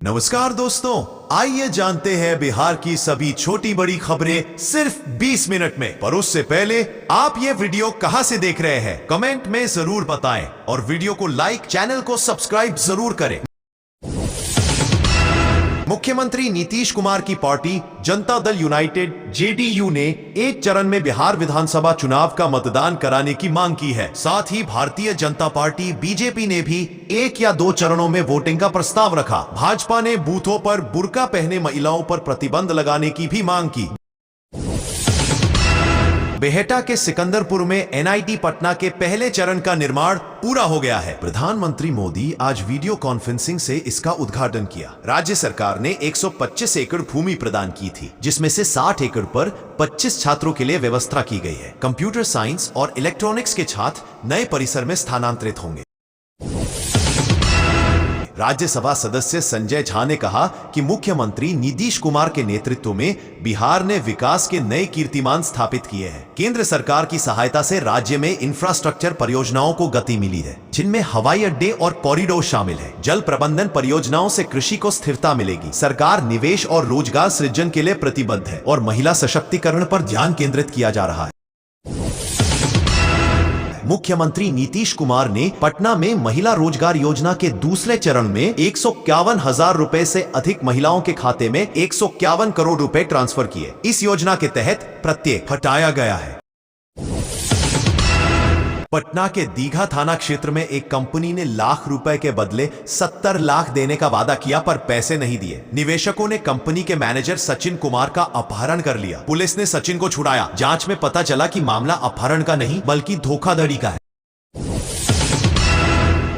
नमस्कार दोस्तों, आइए जानते हैं बिहार की सभी छोटी बड़ी खबरें सिर्फ 20 मिनट में। पर उससे पहले आप ये वीडियो कहां से देख रहे हैं कमेंट में जरूर बताएं और वीडियो को लाइक, चैनल को सब्सक्राइब जरूर करें। मुख्यमंत्री नीतीश कुमार की party Janata Dal United JDU ने एक चरण में बिहार विधानसभा चुनाव का मतदान कराने की मांग की है। साथ ही भारतीय जनता पार्टी बीजेपी ने भी 1 या 2 चरणों में वोटिंग का प्रस्ताव रखा। भाजपा ने बूथों पर बुर्का पहने महिलाओं पर प्रतिबंध लगाने की भी मांग की। बेहटा के सिकंदरपुर में एनआईटी पटना के पहले चरण का निर्माण पूरा हो गया है। प्रधानमंत्री मोदी आज वीडियो कॉन्फ्रेंसिंग से इसका उद्घाटन किया। राज्य सरकार ने 125 एकड़ भूमि प्रदान की थी, जिसमें से 60 एकड़ पर 25 छात्रों के लिए व्यवस्था की गई है। कंप्यूटर साइंस और इलेक्ट्रॉनिक्स के छात्र नए परिसर में स्थानांतरित होंगे। राज्यसभा सदस्य संजय झा ने कहा कि मुख्यमंत्री नीतीश कुमार के नेतृत्व में बिहार ने विकास के नए कीर्तिमान स्थापित किए हैं। केंद्र सरकार की सहायता से राज्य में इंफ्रास्ट्रक्चर परियोजनाओं को गति मिली है, जिनमें हवाई अड्डे और कॉरिडोर शामिल है। जल प्रबंधन परियोजनाओं से कृषि को स्थिरता मिलेगी। सरकार निवेश और रोजगार सृजन के लिए प्रतिबद्ध है और महिला सशक्तिकरण पर ध्यान केंद्रित किया जा रहा है। मुख्यमंत्री नीतीश कुमार ने पटना में महिला रोजगार योजना के दूसरे चरण में 151,000 रुपए से अधिक महिलाओं के खाते में 151 करोड़ रुपए ट्रांसफर किए। इस योजना के तहत प्रत्येक हटाया गया है। पटना के दीघा थाना क्षेत्र में एक कंपनी ने लाख रुपए के बदले 70 लाख देने का वादा किया, पर पैसे नहीं दिए। निवेशकों ने कंपनी के मैनेजर सचिन कुमार का अपहरण कर लिया। पुलिस ने सचिन को छुड़ाया। जांच में पता चला कि मामला अपहरण का नहीं बल्कि धोखाधड़ी का है।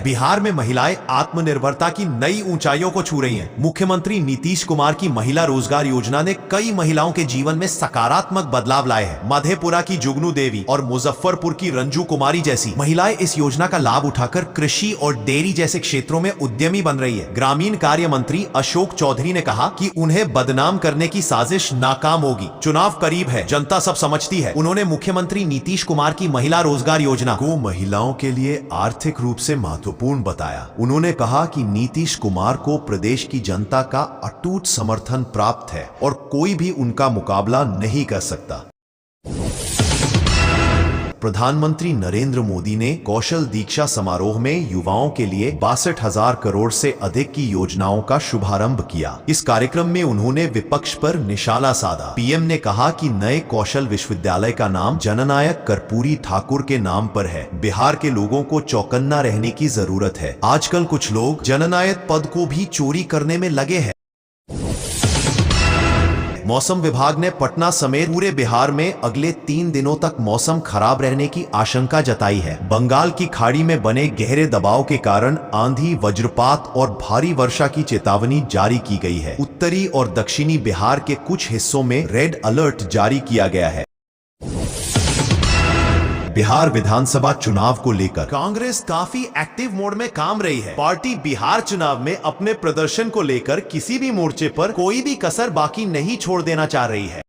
बिहार में महिलाएं आत्मनिर्भरता की नई ऊंचाइयों को छू रही हैं। मुख्यमंत्री नीतीश कुमार की महिला रोजगार योजना ने कई महिलाओं के जीवन में सकारात्मक बदलाव लाए हैं। मधेपुरा की जुगनू देवी और मुजफ्फरपुर की रंजू कुमारी जैसी महिलाएं इस योजना का लाभ उठाकर कृषि और डेयरी जैसे क्षेत्रों में उद्यमी बन रही है। ग्रामीण कार्य मंत्री अशोक चौधरी ने कहा कि उन्हें बदनाम करने की साजिश नाकाम होगी। चुनाव करीब है, जनता सब समझती है। उन्होंने मुख्यमंत्री नीतीश कुमार की महिला रोजगार योजना को महिलाओं के लिए आर्थिक रूप से महत्वपूर्ण बताया। उन्होंने कहा कि नीतीश कुमार को प्रदेश की जनता का अटूट समर्थन प्राप्त है और कोई भी उनका मुकाबला नहीं कर सकता। प्रधानमंत्री नरेंद्र मोदी ने कौशल दीक्षा समारोह में युवाओं के लिए 62,000 करोड़ से अधिक की योजनाओं का शुभारंभ किया। इस कार्यक्रम में उन्होंने विपक्ष पर निशाना साधा। पीएम ने कहा कि नए कौशल विश्वविद्यालय का नाम जननायक कर्पूरी ठाकुर के नाम पर है। बिहार के लोगों को चौकन्ना रहने की जरूरत है। आजकल कुछ लोग जननायक पद को भी चोरी करने में लगे हैं। मौसम विभाग ने पटना समेत पूरे बिहार में अगले 3 दिनों तक मौसम खराब रहने की आशंका जताई है। बंगाल की खाड़ी में बने गहरे दबाव के कारण आंधी, वज्रपात और भारी वर्षा की चेतावनी जारी की गई है। उत्तरी और दक्षिणी बिहार के कुछ हिस्सों में रेड अलर्ट जारी किया गया है। बिहार विधानसभा चुनाव को लेकर कांग्रेस काफी एक्टिव मोड में काम रही है। पार्टी बिहार चुनाव में अपने प्रदर्शन को लेकर किसी भी मोर्चे पर कोई भी कसर बाकी नहीं छोड़ देना चाह रही है।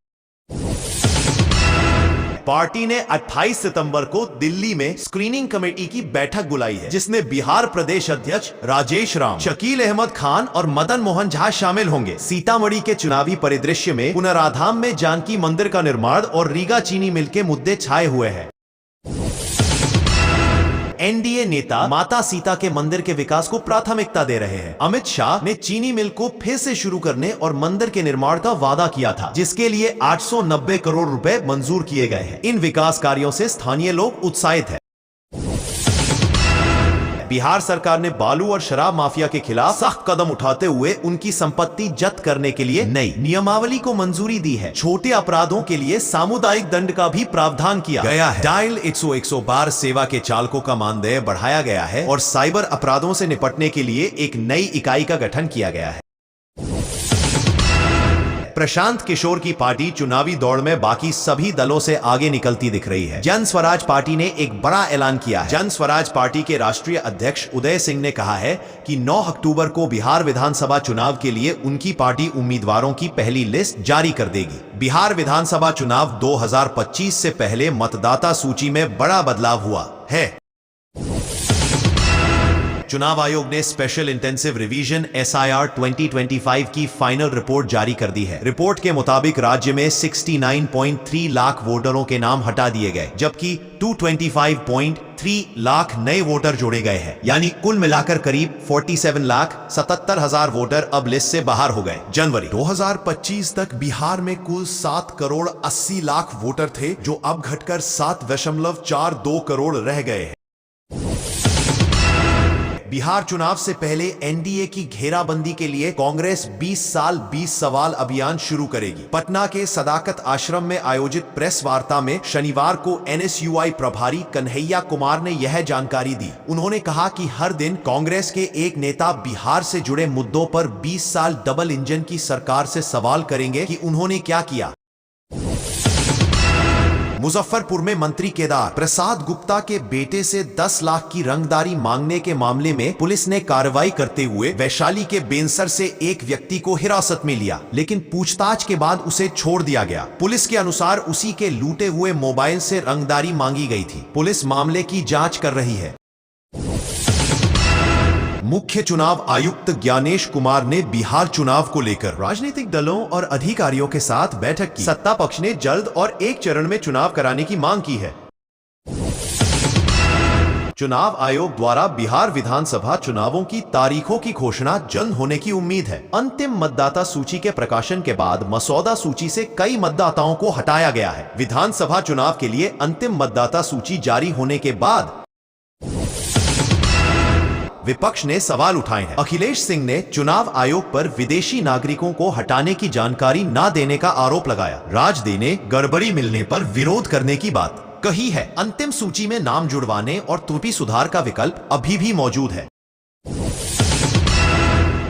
पार्टी ने 28 सितंबर को दिल्ली में स्क्रीनिंग कमेटी की बैठक बुलाई है, जिसमें बिहार प्रदेश अध्यक्ष राजेश राम, शकील अहमद खान और मदन मोहन झा शामिल होंगे। सीतामढ़ी के चुनावी परिदृश्य में पुनराधाम में जानकी मंदिर का निर्माण और रीगा चीनी मिल के मुद्दे छाए हुए हैं। एनडीए नेता माता सीता के मंदिर के विकास को प्राथमिकता दे रहे हैं। अमित शाह ने चीनी मिल को फिर से शुरू करने और मंदिर के निर्माण का वादा किया था, जिसके लिए 890 करोड़ रुपए मंजूर किए गए हैं। इन विकास कार्यों से स्थानीय लोग उत्साहित हैं। बिहार सरकार ने बालू और शराब माफिया के खिलाफ सख्त कदम उठाते हुए उनकी संपत्ति जब्त करने के लिए नई नियमावली को मंजूरी दी है। छोटे अपराधों के लिए सामुदायिक दंड का भी प्रावधान किया गया है। डायल 100-112 सेवा के चालकों का मानदेय बढ़ाया गया है और साइबर अपराधों से निपटने के लिए एक नई इकाई का गठन किया गया है। प्रशांत किशोर की पार्टी चुनावी दौड़ में बाकी सभी दलों से आगे निकलती दिख रही है। जन स्वराज पार्टी ने एक बड़ा ऐलान किया है। जन स्वराज पार्टी के राष्ट्रीय अध्यक्ष उदय सिंह ने कहा है कि 9 अक्टूबर को बिहार विधानसभा चुनाव के लिए उनकी पार्टी उम्मीदवारों की पहली लिस्ट जारी कर देगी। बिहार विधानसभा चुनाव 2025 से पहले मतदाता सूची में बड़ा बदलाव हुआ है। चुनाव आयोग ने स्पेशल इंटेंसिव रिवीजन SIR 2025 की फाइनल रिपोर्ट जारी कर दी है। रिपोर्ट के मुताबिक राज्य में 69.3 लाख वोटरों के नाम हटा दिए गए, जबकि 225.3 लाख नए वोटर जोड़े गए हैं। यानी कुल मिलाकर करीब 47,77,000 वोटर अब लिस्ट से बाहर हो गए। जनवरी 2025 तक बिहार में कुल 7 करोड़ 80 लाख वोटर थे, जो अब घटकर 7.42 करोड़ रह गए हैं। बिहार चुनाव से पहले एनडीए की घेराबंदी के लिए कांग्रेस 20 साल 20 सवाल अभियान शुरू करेगी। पटना के सदाकत आश्रम में आयोजित प्रेस वार्ता में शनिवार को NSUI प्रभारी कन्हैया कुमार ने यह जानकारी दी। उन्होंने कहा कि हर दिन कांग्रेस के एक नेता बिहार से जुड़े मुद्दों पर 20 साल डबल इंजन की सरकार से सवाल करेंगे कि उन्होंने क्या किया। मुजफ्फरपुर में मंत्री केदार प्रसाद गुप्ता के बेटे से 10 लाख की रंगदारी मांगने के मामले में पुलिस ने कार्रवाई करते हुए वैशाली के बेंसर से एक व्यक्ति को हिरासत में लिया, लेकिन पूछताछ के बाद उसे छोड़ दिया गया। पुलिस के अनुसार उसी के लूटे हुए मोबाइल से रंगदारी मांगी गई थी। पुलिस मामले की जांच कर रही है। मुख्य चुनाव आयुक्त ज्ञानेश कुमार ने बिहार चुनाव को लेकर राजनीतिक दलों और अधिकारियों के साथ बैठक की। सत्ता पक्ष ने जल्द और एक चरण में चुनाव कराने की मांग की है। चुनाव आयोग द्वारा बिहार विधानसभा चुनावों की तारीखों की घोषणा जल्द होने की उम्मीद है। अंतिम मतदाता सूची के प्रकाशन के बाद मसौदा सूची से कई मतदाताओं को हटाया गया है। विधानसभा चुनाव के लिए अंतिम मतदाता सूची जारी होने के बाद विपक्ष ने सवाल उठाए हैं। अखिलेश सिंह ने चुनाव आयोग पर विदेशी नागरिकों को हटाने की जानकारी न देने का आरोप लगाया। राजदे ने गड़बड़ी मिलने पर विरोध करने की बात कही है। अंतिम सूची में नाम जुड़वाने और त्रुटि सुधार का विकल्प अभी भी मौजूद है।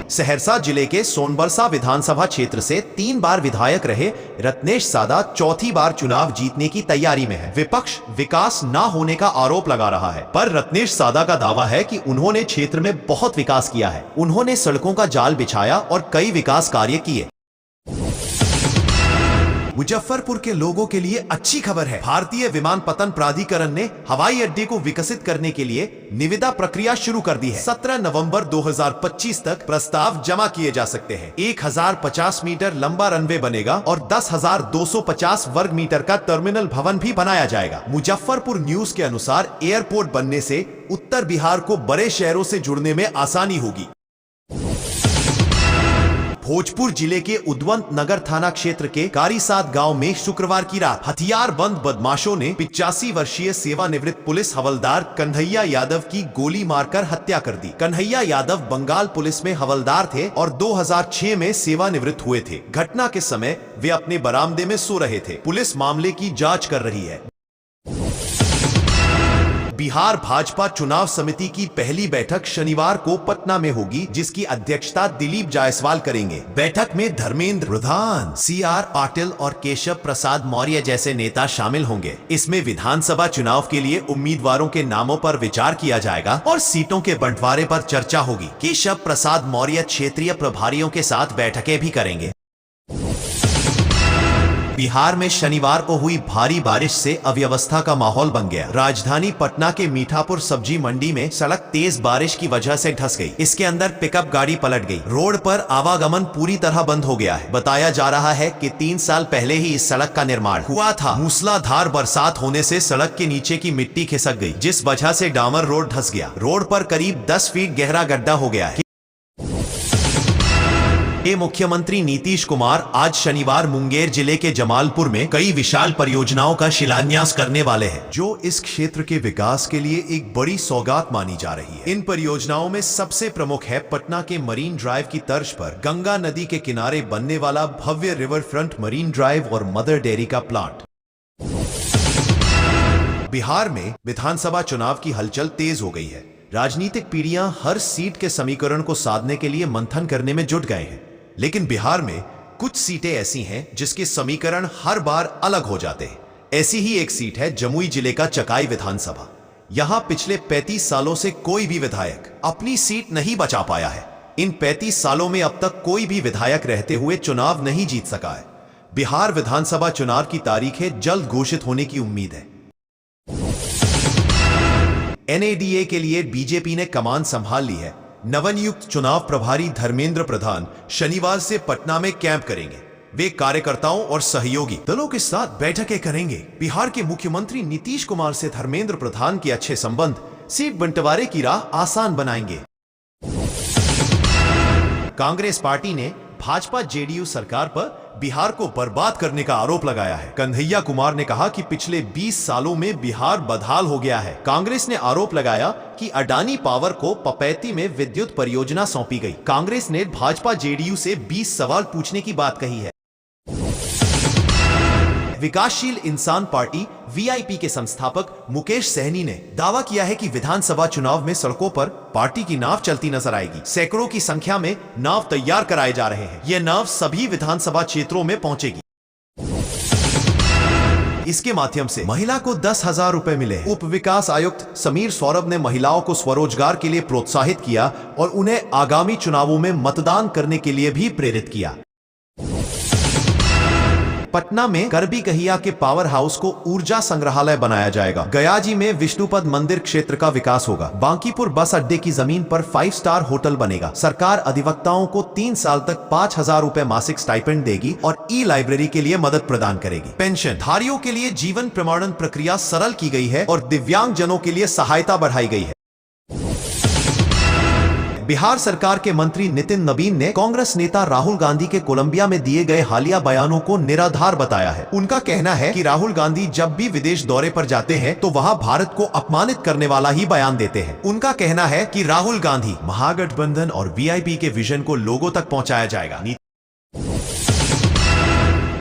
सहरसा जिले के सोनबरसा विधानसभा क्षेत्र से 3 बार विधायक रहे रत्नेश सादा चौथी बार चुनाव जीतने की तैयारी में है। विपक्ष विकास ना होने का आरोप लगा रहा है, पर रत्नेश सादा का दावा है कि उन्होंने क्षेत्र में बहुत विकास किया है। उन्होंने सड़कों का जाल बिछाया और कई विकास कार्य किए। मुजफ्फरपुर के लोगों के लिए अच्छी खबर है। भारतीय विमानपत्तन प्राधिकरण ने हवाई अड्डे को विकसित करने के लिए निविदा प्रक्रिया शुरू कर दी है। 17 नवंबर 2025 तक प्रस्ताव जमा किए जा सकते हैं। 1050 मीटर लंबा रनवे बनेगा और 10,250 वर्ग मीटर का टर्मिनल भवन भी बनाया जाएगा। मुजफ्फरपुर न्यूज के अनुसार एयरपोर्ट बनने से उत्तर बिहार को बड़े शहरों से जुड़ने में आसानी होगी। भोजपुर जिले के उद्वंत नगर थाना क्षेत्र के कारीसाद गांव में शुक्रवार की रात हथियारबंद बदमाशों ने 85 वर्षीय सेवानिवृत्त पुलिस हवलदार कन्हैया यादव की गोली मारकर हत्या कर दी। कन्हैया यादव बंगाल पुलिस में हवलदार थे और 2006 में सेवानिवृत्त हुए थे। घटना के समय वे अपने बरामदे में सो रहे थे। पुलिस मामले की जांच कर रही है। बिहार भाजपा चुनाव समिति की पहली बैठक शनिवार को पटना में होगी, जिसकी अध्यक्षता दिलीप जायसवाल करेंगे। बैठक में धर्मेंद्र प्रधान, CR पाटिल और केशव प्रसाद मौर्य जैसे नेता शामिल होंगे। इसमें विधानसभा चुनाव के लिए उम्मीदवारों के नामों पर विचार किया जाएगा और सीटों के बंटवारे पर चर्चा होगी। केशव प्रसाद मौर्य क्षेत्रीय प्रभारियों के साथ बैठकें भी करेंगे। बिहार में शनिवार को हुई भारी बारिश से अव्यवस्था का माहौल बन गया। राजधानी पटना के मीठापुर सब्जी मंडी में सड़क तेज बारिश की वजह से धंस गई। इसके अंदर पिकअप गाड़ी पलट गई। रोड पर आवागमन पूरी तरह बंद हो गया है। बताया जा रहा है कि 3 साल पहले ही इस सड़क का निर्माण हुआ था। मूसलाधार बरसात होने से सड़क के नीचे की मिट्टी खिसक गई, जिस वजह से डामर रोड धंस गया। रोड पर करीब 10 फीट गहरा गड्ढा हो गया है। मुख्यमंत्री नीतीश कुमार आज शनिवार मुंगेर जिले के जमालपुर में कई विशाल परियोजनाओं का शिलान्यास करने वाले हैं, जो इस क्षेत्र के विकास के लिए एक बड़ी सौगात मानी जा रही है। इन परियोजनाओं में सबसे प्रमुख है पटना के मरीन ड्राइव की तर्ज पर गंगा नदी के किनारे बनने वाला भव्य रिवर फ्रंट मरीन ड्राइव और मदर डेयरी का प्लांट। बिहार में विधानसभा चुनाव की हलचल तेज हो गई है। राजनीतिक पीढ़ियां हर सीट के समीकरण को साधने के लिए मंथन करने में जुट गए हैं, लेकिन बिहार में कुछ सीटें ऐसी हैं जिसके समीकरण हर बार अलग हो जाते हैं। ऐसी ही एक सीट है जमुई जिले का चकाई विधानसभा। यहां पिछले 35 सालों से कोई भी विधायक अपनी सीट नहीं बचा पाया है। इन 35 सालों में अब तक कोई भी विधायक रहते हुए चुनाव नहीं जीत सका है। बिहार विधानसभा चुनाव की तारीखें जल्द घोषित होने की उम्मीद है। एनएडीए के लिए बीजेपी ने कमान संभाल ली है। नवनियुक्त चुनाव प्रभारी धर्मेंद्र प्रधान शनिवार से पटना में कैंप करेंगे। वे कार्यकर्ताओं और सहयोगी दलों के साथ बैठकें करेंगे। बिहार के मुख्यमंत्री नीतीश कुमार से धर्मेंद्र प्रधान के अच्छे संबंध सीट बंटवारे की राह आसान बनाएंगे। कांग्रेस पार्टी ने भाजपा जेडीयू सरकार पर बिहार को बर्बाद करने का आरोप लगाया है। कन्हैया कुमार ने कहा कि पिछले 20 सालों में बिहार बदहाल हो गया है। कांग्रेस ने आरोप लगाया कि अडानी पावर को पपैती में विद्युत परियोजना सौंपी गई। कांग्रेस ने भाजपा जेडीयू से 20 सवाल पूछने की बात कही है। विकासशील इंसान पार्टी वीआईपी के संस्थापक मुकेश सहनी ने दावा किया है कि विधानसभा चुनाव में सड़कों पर पार्टी की नाव चलती नजर आएगी। सैकड़ों की संख्या में नाव तैयार कराए जा रहे हैं। यह नाव सभी विधानसभा क्षेत्रों में पहुंचेगी। इसके माध्यम से महिला को 10,000 रुपए मिले। उप विकास आयुक्त समीर सौरभ ने महिलाओं को स्वरोजगार के लिए प्रोत्साहित किया और उन्हें आगामी चुनावों में मतदान करने के लिए भी प्रेरित किया। पटना में करबी कहिया के पावर हाउस को ऊर्जा संग्रहालय बनाया जाएगा। गयाजी में विष्णुपद मंदिर क्षेत्र का विकास होगा। बांकीपुर बस अड्डे की जमीन पर 5 स्टार होटल बनेगा। सरकार अधिवक्ताओं को 3 साल तक 5,000 रुपए मासिक स्टाइपेंड देगी और ई लाइब्रेरी के लिए मदद प्रदान करेगी। पेंशन धारियों के लिए जीवन प्रमाणन प्रक्रिया सरल की गई है और दिव्यांग जनों के लिए सहायता बढ़ाई गई है। बिहार सरकार के मंत्री नितिन नबीन ने कांग्रेस नेता राहुल गांधी के कोलंबिया में दिए गए हालिया बयानों को निराधार बताया है। उनका कहना है कि राहुल गांधी जब भी विदेश दौरे पर जाते हैं तो वहां भारत को अपमानित करने वाला ही बयान देते हैं। उनका कहना है कि राहुल गांधी महागठबंधन और वीआईपी के विजन को लोगों तक पहुंचाया जाएगा।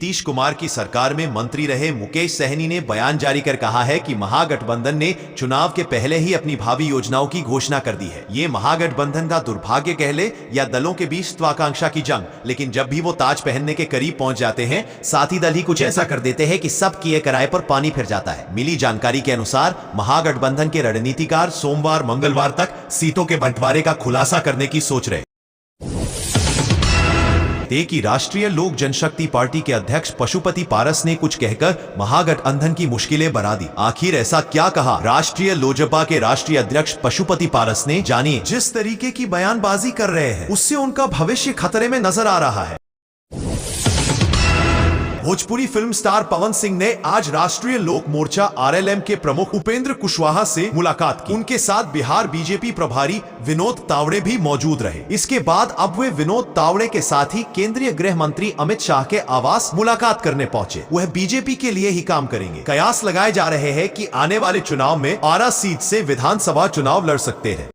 नीतीश कुमार की सरकार में मंत्री रहे मुकेश सहनी ने बयान जारी कर कहा है कि महागठबंधन ने चुनाव के पहले ही अपनी भावी योजनाओं की घोषणा कर दी है। ये महागठबंधन का दुर्भाग्य कह ले या दलों के बीच महत्वाकांक्षा की जंग, लेकिन जब भी वो ताज पहनने के करीब पहुंच जाते हैं, साथी दल ही कुछ ऐसा कर देते हैं कि सब किए कराए पर पानी फिर जाता है। मिली जानकारी के अनुसार महागठबंधन के रणनीतिकार सोमवार मंगलवार तक सीटों के बंटवारे का खुलासा करने की सोच रहे कि राष्ट्रीय लोक जनशक्ति पार्टी के अध्यक्ष पशुपति पारस ने कुछ कहकर महागठबंधन की मुश्किलें बढ़ा दी। आखिर ऐसा क्या कहा राष्ट्रीय लोजपा के राष्ट्रीय अध्यक्ष पशुपति पारस ने? जानिए। जिस तरीके की बयानबाजी कर रहे हैं उससे उनका भविष्य खतरे में नजर आ रहा है। भोजपुरी फिल्म स्टार पवन सिंह ने आज राष्ट्रीय लोक मोर्चा आरएलएम के प्रमुख उपेंद्र कुशवाहा से मुलाकात की। उनके साथ बिहार बीजेपी प्रभारी विनोद तावड़े भी मौजूद रहे। इसके बाद अब वे विनोद तावड़े के साथ ही केंद्रीय गृह मंत्री अमित शाह के आवास मुलाकात करने पहुंचे। वह बीजेपी के लिए ही काम करेंगे। कयास लगाए जा रहे हैं कि आने वाले चुनाव में आरा सीट से विधानसभा चुनाव लड़ सकते हैं।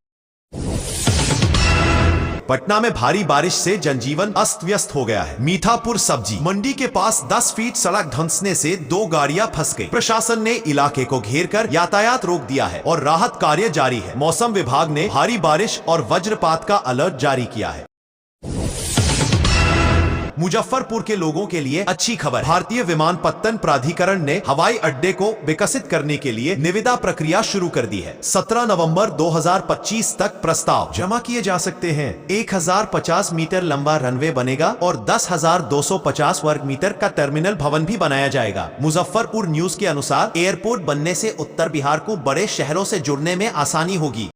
पटना में भारी बारिश से जनजीवन अस्त व्यस्त हो गया है। मीठापुर सब्जी मंडी के पास 10 फीट सड़क धंसने से 2 गाड़ियां फंस गई। प्रशासन ने इलाके को घेरकर यातायात रोक दिया है और राहत कार्य जारी है। मौसम विभाग ने भारी बारिश और वज्रपात का अलर्ट जारी किया है। मुजफ्फरपुर के लोगों के लिए अच्छी खबर। भारतीय विमानपत्तन प्राधिकरण ने हवाई अड्डे को विकसित करने के लिए निविदा प्रक्रिया शुरू कर दी है। 17 नवंबर 2025 तक प्रस्ताव जमा किए जा सकते हैं। 1050 मीटर लंबा रनवे बनेगा और 10,250 वर्ग मीटर का टर्मिनल भवन भी बनाया जाएगा। मुजफ्फरपुर न्यूज के अनुसार एयरपोर्ट बनने से उत्तर बिहार को बड़े शहरों से जुड़ने में आसानी होगी।